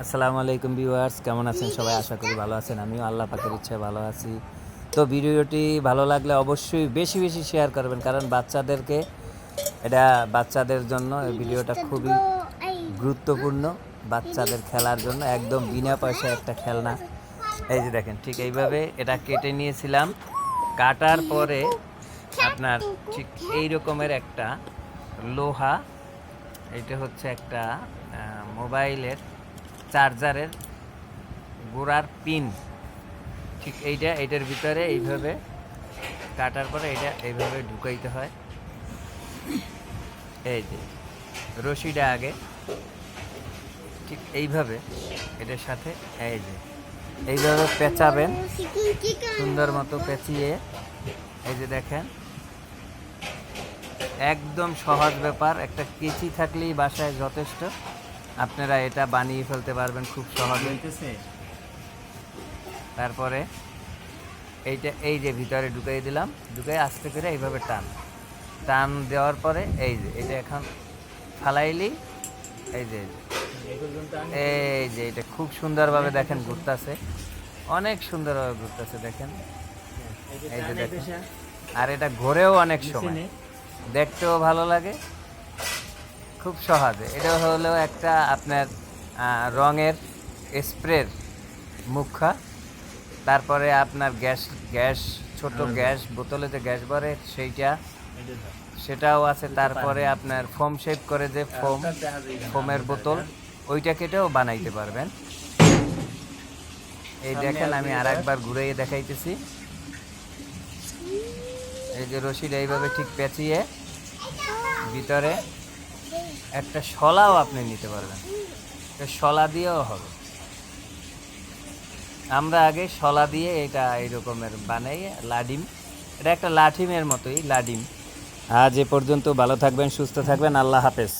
আসসালামু আলাইকুম ভিউয়ার্স, কেমন আছেন সবাই? আশা করি ভালো আছেন। আমিও আল্লাহ পাকের ইচ্ছায় ভালো আছি। তো ভিডিওটি ভালো লাগলে অবশ্যই বেশি বেশি শেয়ার করবেন, কারণ বাচ্চাদের জন্য এই ভিডিওটা খুবই গুরুত্বপূর্ণ। বাচ্চাদের খেলার জন্য একদম বিনা পয়সায় একটা খেলনা। এই যে দেখেন, ঠিক এইভাবে এটা কেটে নিয়েছিলাম। কাটার পরে আপনার ঠিক এই রকমের একটা লোহা, এটা হচ্ছে একটা মোবাইলের চার্জারের গোড়ার পিন। ঠিক এইটার ভিতরে এইভাবে কাটার পরে এটা এইভাবে ঢুকাইতে হয়। এই যে রশিটা আগে ঠিক এইভাবে এটার সাথে এইভাবে পেঁচাবেন, সুন্দর মতো পেঁচিয়ে। এই যে দেখেন, একদম সহজ ব্যাপার। একটা কেচি থাকলেই বাসায় যথেষ্ট। আপনারা এটা বানিয়ে ফেলতে পারবেন খুব সহজে। তারপরে এই যে ভিতরে ঢুকাই দিলাম, ঢুকাই আস্তে করে এইভাবে টান দেওয়ার পরে এই যে এটা এখন ফালাইলি, এই যে এটা খুব সুন্দরভাবে দেখেন ঘুরতেছে, অনেক সুন্দরভাবে ঘুরতেছে দেখেন। এই যে দেখেন, আর এটা ঘোরেও অনেক সময়, দেখতেও ভালো লাগে, খুব সহজে। এটা হলো একটা আপনার রঙের স্প্রের মুখা। তারপরে আপনার গ্যাস ছোট গ্যাস বোতলে যে গ্যাস ভরে সেটাও আছে। তারপরে আপনার ফোম শেপ করে যে ফোমের বোতল, ওইটা কেটেও বানাইতে পারবেন। এই দেখেন, আমি আর একবার ঘুরিয়ে দেখাইতেছি। এই যে রশিটা এইভাবে ঠিক পেঁচিয়ে ভিতরে একটা শলাও আপনি নিতে পারবেন, শলা দিয়েও হবে। আমরা আগে শলা দিয়ে এটা এই রকমের বানাই লাডিম। এটা একটা লাঠিমের মতোই লাডিম। আজ এ পর্যন্ত, ভালো থাকবেন, সুস্থ থাকবেন, আল্লাহ হাফেজ।